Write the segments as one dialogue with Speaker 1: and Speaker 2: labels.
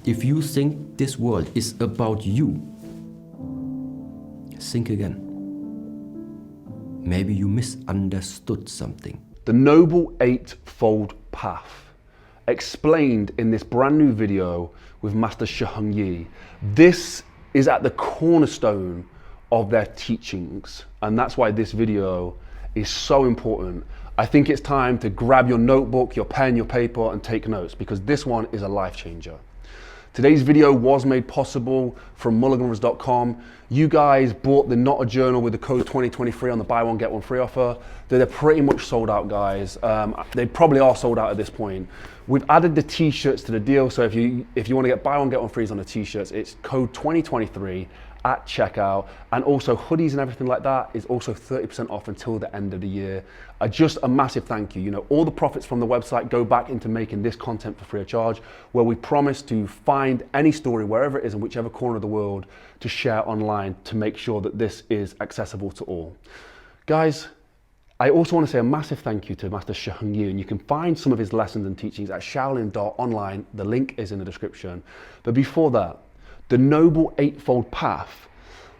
Speaker 1: If you think this world is about you, think again. Maybe you misunderstood something.
Speaker 2: The Noble Eightfold Path, explained in this brand new video with Master Shi Heng Yi. This is at the cornerstone of their teachings, and that's why this video is so important. I think it's time to grab your notebook, your pen, your paper, and take notes, because this one is a life changer. Today's video was made possible from mulligan.com. You guys bought the Not a Journal with the code 2023 on the buy one get one free offer. They're pretty much sold out, guys. They probably are sold out at this point. We've added the t-shirts to the deal, so if you want to get buy one get one frees on the t-shirts, it's code 2023 at checkout, and also hoodies and everything like that is also 30% off until the end of the year. Just a massive thank you. You know, all the profits from the website go back into making this content for free of charge, where we promise to find any story wherever it is in whichever corner of the world to share online to make sure that this is accessible to all. Guys, I also want to say a massive thank you to Master Shi Heng Yi, and you can find some of his lessons and teachings at shaolin.online. The link is in the description. But before that, the Noble Eightfold Path,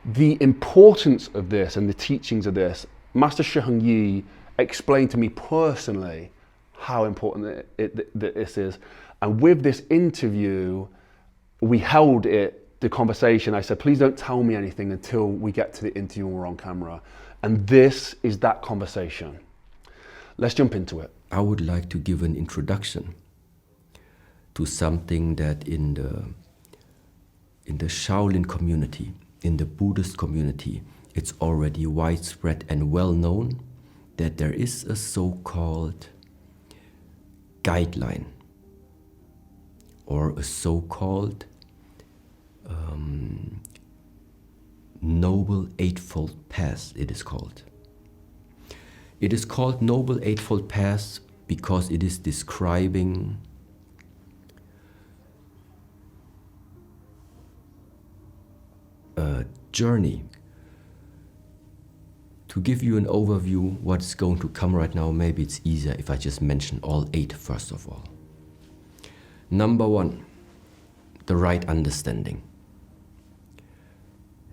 Speaker 2: the importance of this and the teachings of this, Master Shi Heng Yi explained to me personally how important this is. And with this interview, we held the conversation. I said, please don't tell me anything until we get to the interview and we're on camera. And this is that conversation. Let's jump into it.
Speaker 1: I would like to give an introduction to something that in the Shaolin community, in the Buddhist community, it's already widespread and well known that there is a so-called guideline, or a so-called Noble Eightfold Path, it is called. It is called Noble Eightfold Path because it is describing a journey. To give you an overview what's going to come right now, maybe it's easier if I just mention all 8 first of all. Number 1, the right understanding.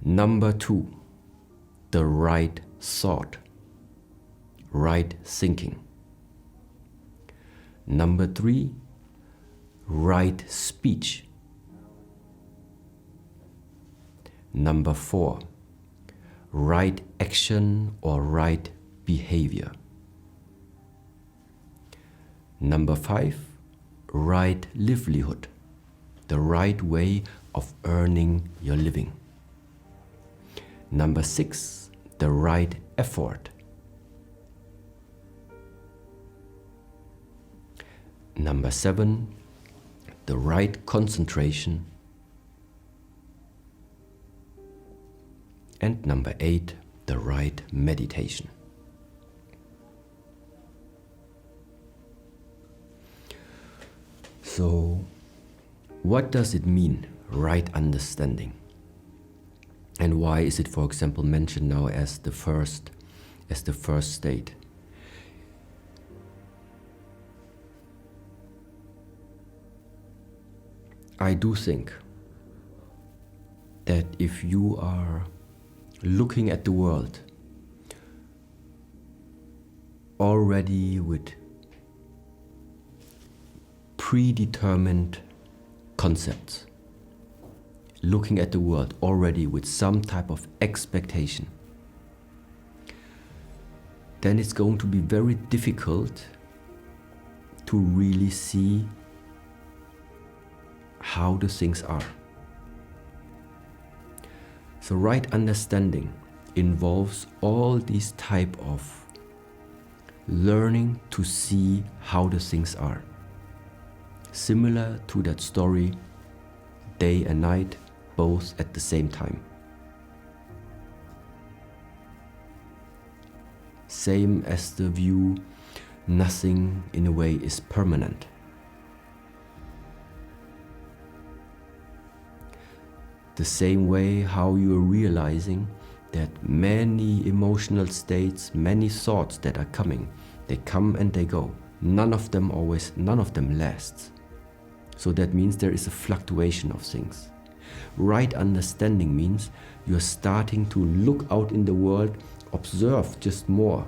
Speaker 1: Number 2, the right thought, right thinking. Number 3, right speech. Number 4, right action or right behavior. Number 5, right livelihood, the right way of earning your living. Number 6, the right effort. Number 7, the right concentration. And number 8, the right meditation. So, what does it mean, right understanding? And why is it, for example, mentioned now as the first state? I do think that if you are looking at the world already with predetermined concepts, looking at the world already with some type of expectation, then it's going to be very difficult to really see how the things are. So right understanding involves all these type of learning to see how the things are. Similar to that story, day and night, both at the same time. Same as the view, nothing in a way is permanent. The same way how you are realizing that many emotional states, many thoughts that are coming, they come and they go. None of them lasts. So that means there is a fluctuation of things. Right understanding means you're starting to look out in the world, observe just more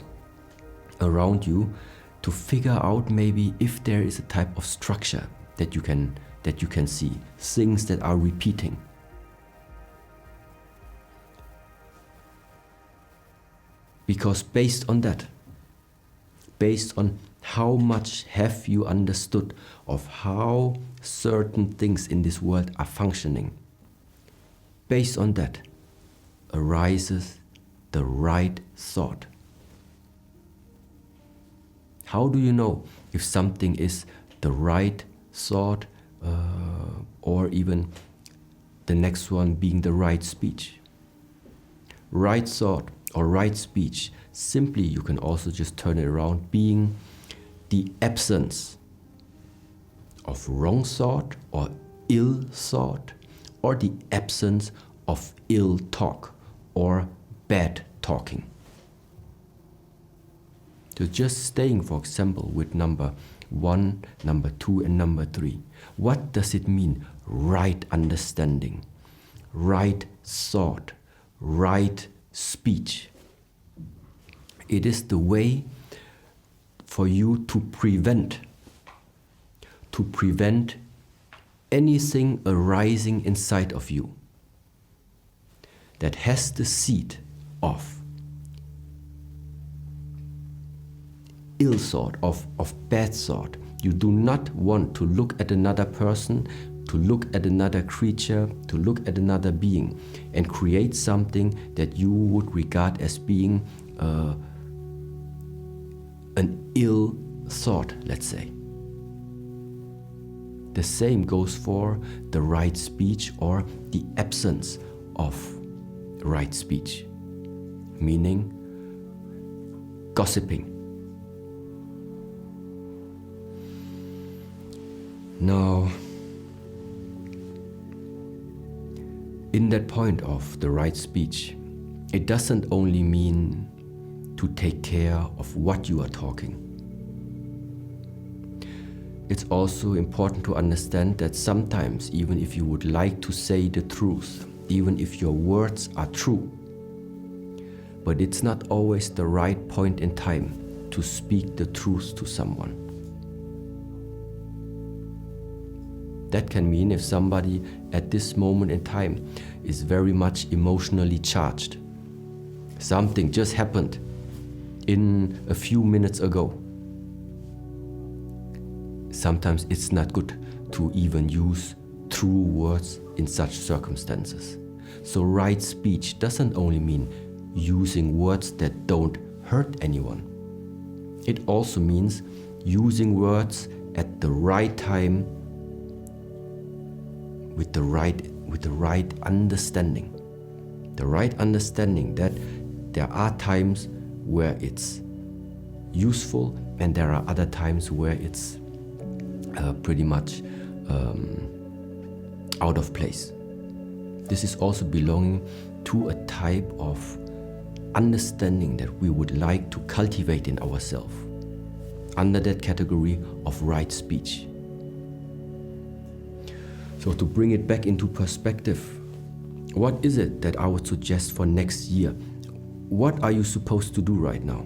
Speaker 1: around you, to figure out maybe if there is a type of structure that you can see, things that are repeating. Because based on that, based on how much have you understood of how certain things in this world are functioning, based on that arises the right thought. How do you know if something is the right thought, or even the next one being the right speech? Right thought or right speech, simply you can also just turn it around, being the absence of wrong thought or ill thought, or the absence of ill talk or bad talking. So just staying, for example, with number 1, number 2, and number 3. What does it mean? Right understanding, right thought, right speech. It is the way for you to prevent anything arising inside of you that has the seed of ill thought, of bad thought. You do not want to look at another person, to look at another creature, to look at another being and create something that you would regard as being an ill thought, let's say. The same goes for the right speech or the absence of right speech, meaning gossiping. Now, in that point of the right speech, it doesn't only mean to take care of what you are talking. It's also important to understand that sometimes, even if you would like to say the truth, even if your words are true, but it's not always the right point in time to speak the truth to someone. That can mean if somebody at this moment in time is very much emotionally charged. Something just happened in a few minutes ago. Sometimes it's not good to even use true words in such circumstances. So right speech doesn't only mean using words that don't hurt anyone. It also means using words at the right time with the right understanding. The right understanding that there are times where it's useful and there are other times where it's pretty much out of place. This is also belonging to a type of understanding that we would like to cultivate in ourselves, under that category of right speech. So to bring it back into perspective, what is it that I would suggest for next year? What are you supposed to do right now?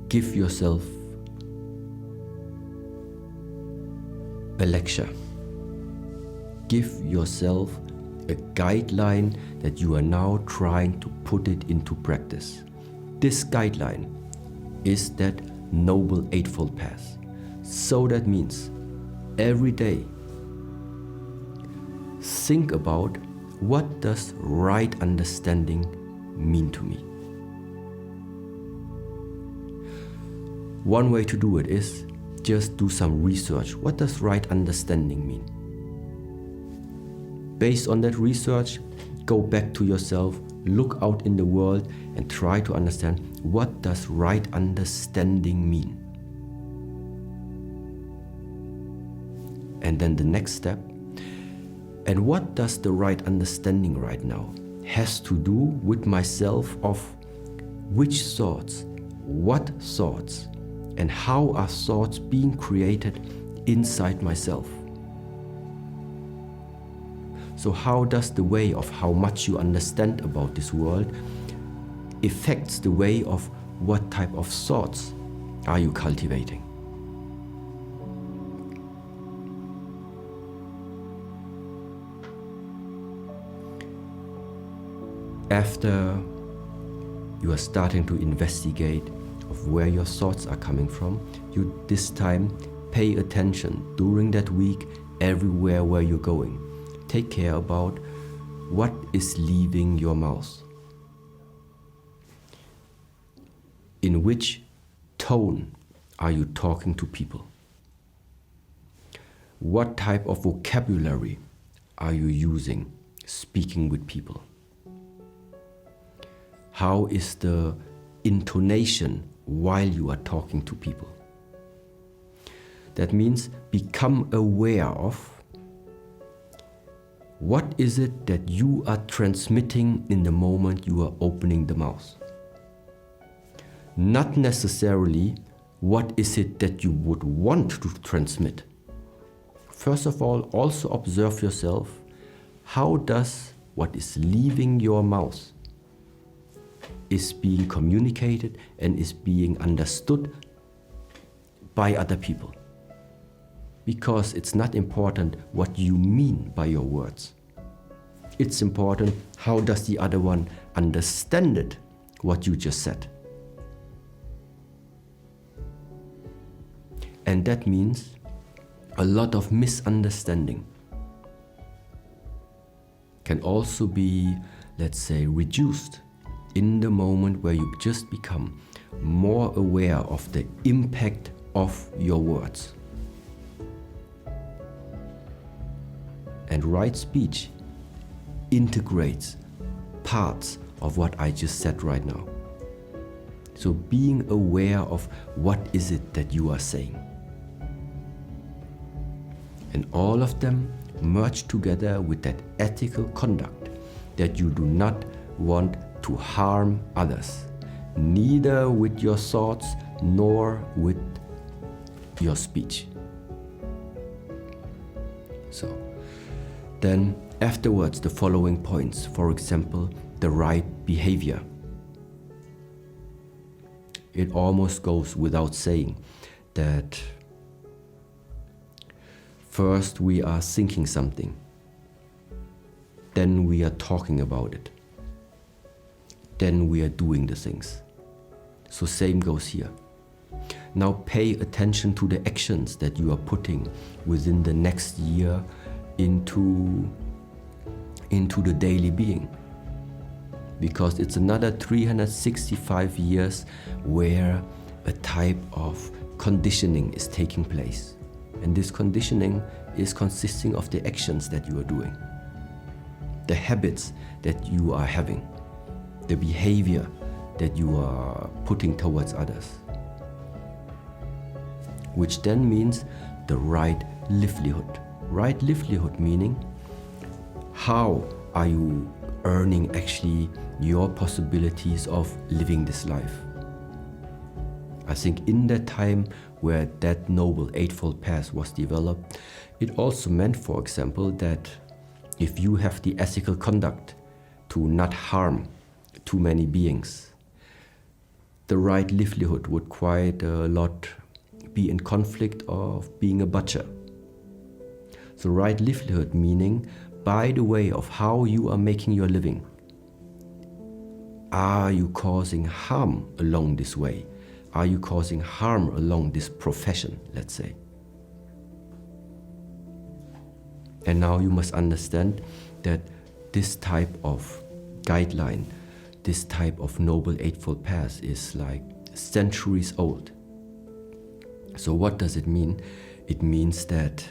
Speaker 1: Give yourself a lecture. Give yourself a guideline that you are now trying to put it into practice. This guideline is that noble Eightfold path. So that means every day think about, what does right understanding mean to me? One way to do it is just do some research. What does right understanding mean? Based on that research, go back to yourself, look out in the world and try to understand, what does right understanding mean? And then the next step, and what does the right understanding right now has to do with myself of which thoughts, what thoughts, and how are thoughts being created inside myself. So how does the way of how much you understand about this world affects the way of what type of thoughts are you cultivating? After you are starting to investigate of where your thoughts are coming from, you this time pay attention during that week everywhere where you're going. Take care about what is leaving your mouth. In which tone are you talking to people? What type of vocabulary are you using speaking with people? How is the intonation while you are talking to people? That means become aware of what is it that you are transmitting in the moment you are opening the mouth. Not necessarily what is it that you would want to transmit. First of all, also observe yourself. How does what is leaving your mouth is being communicated and is being understood by other people? Because it's not important what you mean by your words. It's important how does the other one understand it, what you just said. And that means a lot of misunderstanding can also be, let's say, reduced in the moment where you just become more aware of the impact of your words. And right speech integrates parts of what I just said right now. So being aware of what is it that you are saying. And all of them merge together with that ethical conduct that you do not want to harm others, neither with your thoughts nor with your speech. So then afterwards the following points, for example, the right behavior. It almost goes without saying that first we are thinking something, then we are talking about it, then we are doing the things. So same goes here. Now pay attention to the actions that you are putting within the next year into the daily being. Because it's another 365 years where a type of conditioning is taking place. And this conditioning is consisting of the actions that you are doing, the habits that you are having, the behavior that you are putting towards others. Which then means the right livelihood. Right livelihood meaning how are you earning actually your possibilities of living this life. I think in that time where that noble Eightfold Path was developed, it also meant, for example, that if you have the ethical conduct to not harm too many beings, the right livelihood would quite a lot be in conflict of being a butcher. So right livelihood meaning by the way of how you are making your living. Are you causing harm along this way? Are you causing harm along this profession, let's say? And now you must understand that this type of guideline, this type of noble Eightfold Path is like centuries old. So what does it mean? It means that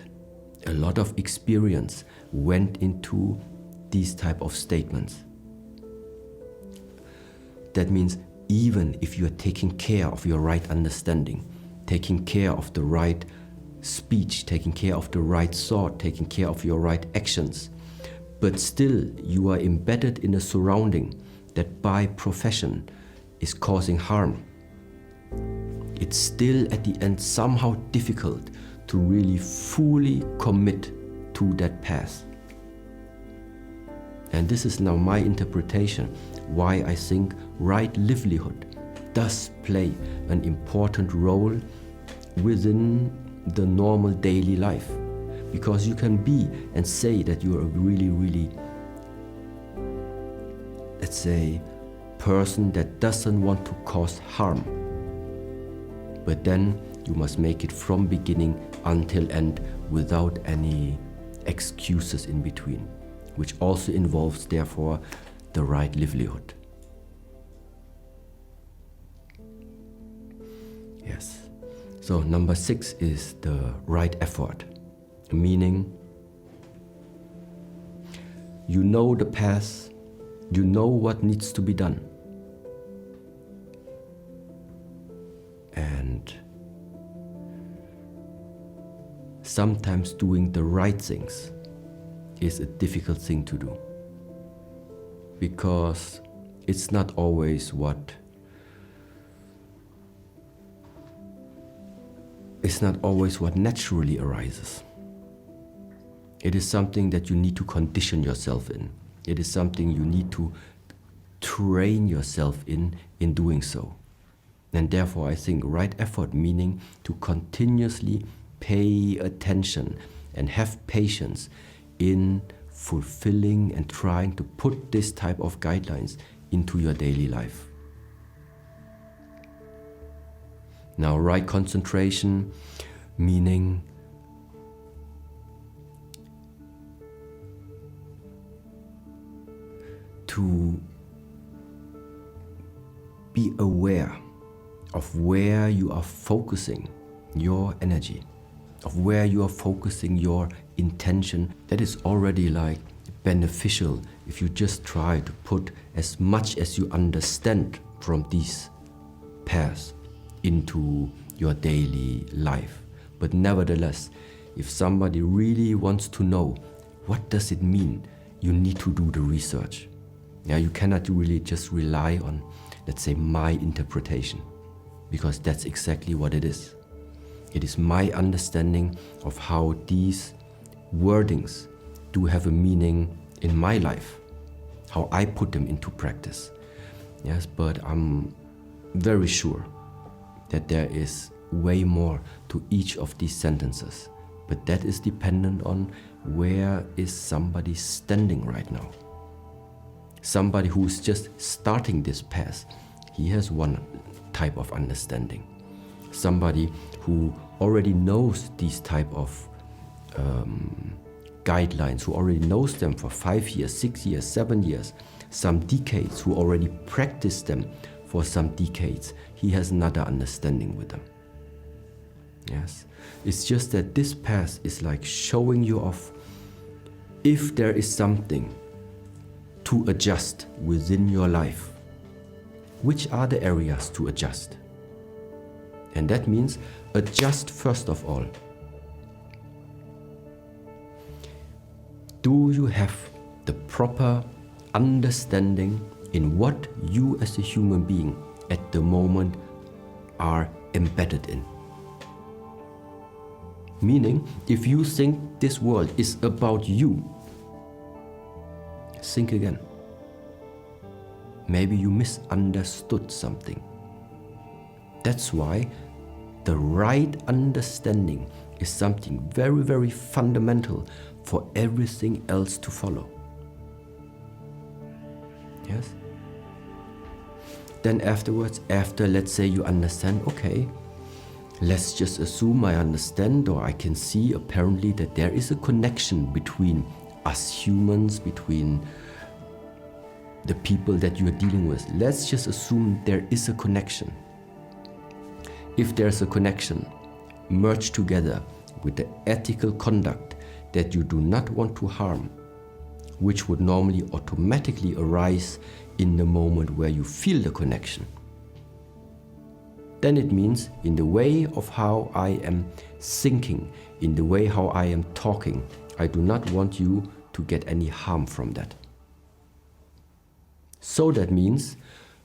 Speaker 1: a lot of experience went into these type of statements. That means even if you are taking care of your right understanding, taking care of the right speech, taking care of the right thought, taking care of your right actions, but still you are embedded in a surrounding that by profession is causing harm, it's still at the end somehow difficult to really fully commit to that path. And this is now my interpretation why I think right livelihood does play an important role within the normal daily life. Because you can be and say that you're a really, let's say, person that doesn't want to cause harm. But then you must make it from beginning until end without any excuses in between, which also involves, therefore, the right livelihood. Yes. So number 6 is the right effort, meaning you know the path, you know what needs to be done. And sometimes doing the right things is a difficult thing to do, because it's not always what naturally arises. It is something that you need to condition yourself in. It is something you need to train yourself in doing so. And therefore I think right effort, meaning to continuously pay attention and have patience in fulfilling and trying to put this type of guidelines into your daily life. Now, right concentration, meaning to be aware of where you are focusing your energy, of where you are focusing your intention. That is already like beneficial if you just try to put as much as you understand from these paths into your daily life. But nevertheless, if somebody really wants to know what does it mean, you need to do the research. Yeah, you cannot really just rely on, let's say, my interpretation, because that's exactly what it is. It is my understanding of how these wordings do have a meaning in my life, how I put them into practice. Yes, but I'm very sure that there is way more to each of these sentences. But that is dependent on where is somebody standing right now. Somebody who is just starting this path, he has one type of understanding. Somebody who already knows these type of guidelines, who already knows them for 5 years, 6 years, 7 years, some decades, who already practiced them for some decades, he has another understanding with them. Yes, it's just that this path is like showing you off if there is something to adjust within your life. Which are the areas to adjust? And that means adjust first of all. Do you have the proper understanding in what you as a human being at the moment are embedded in? Meaning, if you think this world is about you, think again. Maybe you misunderstood something. That's why the right understanding is something very, very fundamental for everything else to follow. Yes? Then afterwards, after let's say you understand, okay, let's just assume I understand, or I can see apparently that there is a connection between us humans, between the people that you are dealing with. Let's just assume there is a connection. If there's a connection, merge together with the ethical conduct that you do not want to harm, which would normally automatically arise in the moment where you feel the connection. Then it means in the way of how I am thinking, in the way how I am talking, I do not want you to get any harm from that. So that means,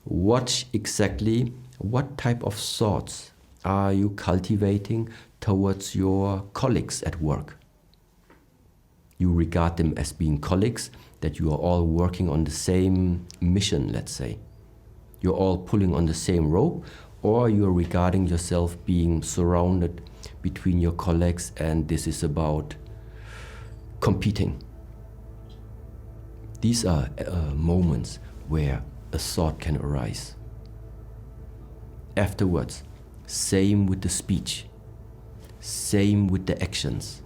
Speaker 1: watch exactly what type of thoughts are you cultivating towards your colleagues at work. You regard them as being colleagues, that you are all working on the same mission, let's say. You're all pulling on the same rope, or you're regarding yourself being surrounded between your colleagues and this is about competing. These are moments where a thought can arise. Afterwards, same with the speech, same with the actions.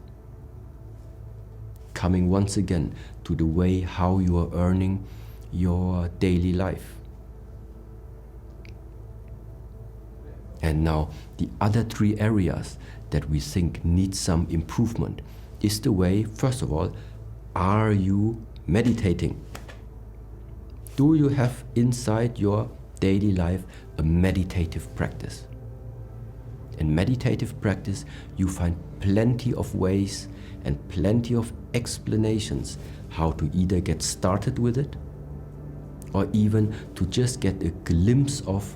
Speaker 1: Coming once again to the way how you are earning your daily life. And now the other three areas that we think need some improvement is the way, first of all, are you meditating? Do you have inside your daily life a meditative practice? In meditative practice, you find plenty of ways and plenty of explanations how to either get started with it or even to just get a glimpse of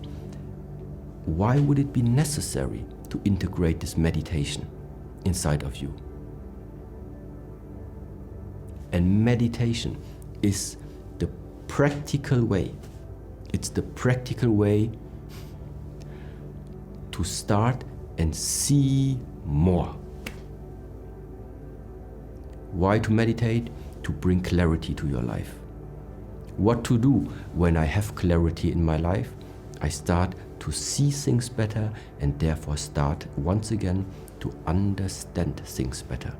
Speaker 1: why would it be necessary to integrate this meditation inside of you. And meditation is the practical way. It's the practical way to start and see more. Why to meditate? To bring clarity to your life. What to do when I have clarity in my life? I start to see things better and therefore start once again to understand things better.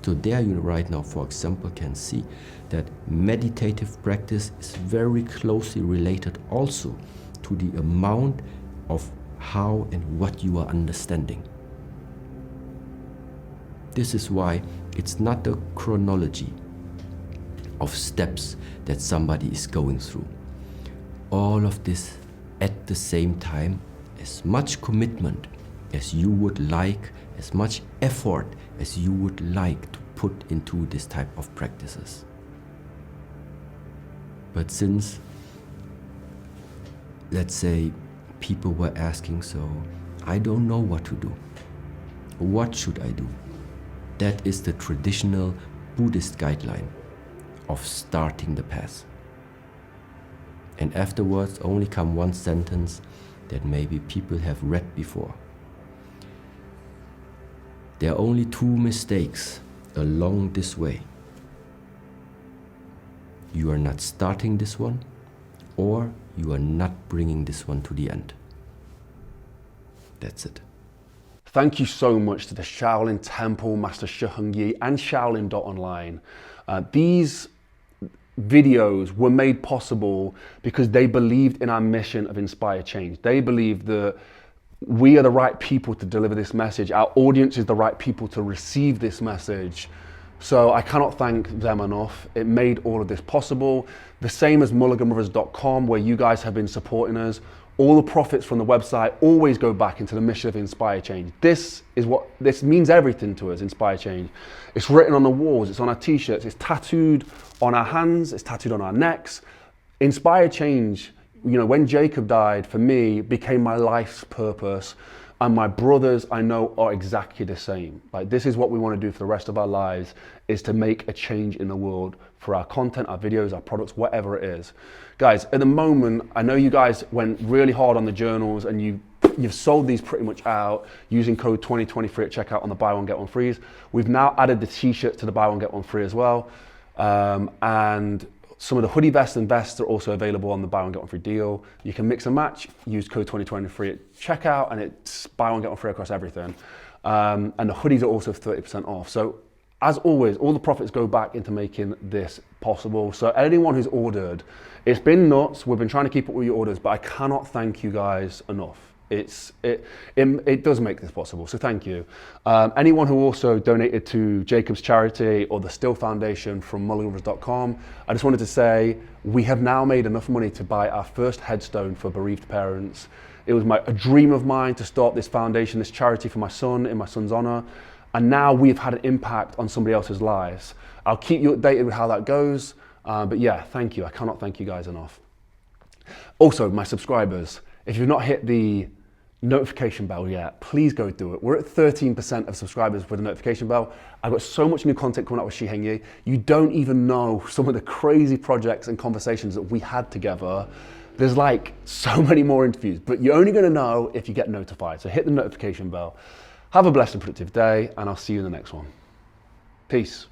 Speaker 1: So there you right now, for example, can see that meditative practice is very closely related also to the amount of how and what you are understanding. This is why it's not the chronology of steps that somebody is going through. All of this at the same time, as much commitment as you would like, as much effort as you would like to put into this type of practices. But since, let's say, people were asking, so I don't know what to do. What should I do? That is the traditional Buddhist guideline of starting the path. And afterwards only come one sentence that maybe people have read before. There are only two mistakes along this way. You are not starting this one, or you are not bringing this one to the end. That's it.
Speaker 2: Thank you so much to the Shaolin Temple, Master Shi Heng Yi, and Shaolin.online. These videos were made possible because they believed in our mission of inspire change. They believed that we are the right people to deliver this message. Our audience is the right people to receive this message. So I cannot thank them enough. It made all of this possible. The same as mulliganbrothers.com, where you guys have been supporting us. All the profits from the website always go back into the mission of inspire change. This means everything to us, inspire change. It's written on the walls, it's on our t-shirts, it's tattooed on our hands, it's tattooed on our necks. Inspire change, you know, when Jacob died, for me, became my life's purpose. And my brothers, I know, are exactly the same. Like, this is what we want to do for the rest of our lives, is to make a change in the world for our content, our videos, our products, whatever it is. Guys, at the moment, I know you guys went really hard on the journals and you've sold these pretty much out using code 2023 at checkout on the buy one, get one frees. We've now added the t-shirts to the buy one, get one free as well. And some of the hoodie vests and vests are also available on the buy one, get one free deal. You can mix and match, use code 2023 at checkout, and it's buy one, get one free across everything. And the hoodies are also 30% off. So as always, all the profits go back into making this possible. So anyone who's ordered, it's been nuts. We've been trying to keep up with your orders, but I cannot thank you guys enough. It does make this possible, so thank you. Anyone who also donated to Jacob's charity or the Still Foundation from mulliganbrothers.com, I just wanted to say we have now made enough money to buy our first headstone for bereaved parents. It was a dream of mine to start this foundation, this charity for my son, in my son's honor. and now we've had an impact on somebody else's lives. I'll keep you updated with how that goes, but yeah, thank you. I cannot thank you guys enough. Also, my subscribers, if you've not hit the notification bell yet, please go do it. We're at 13% of subscribers with a notification bell. I've got so much new content coming out with Shi Heng Yi. You don't even know some of the crazy projects and conversations that we had together. There's like so many more interviews, but you're only gonna know if you get notified. So hit the notification bell. Have a blessed and productive day, and I'll see you in the next one. Peace.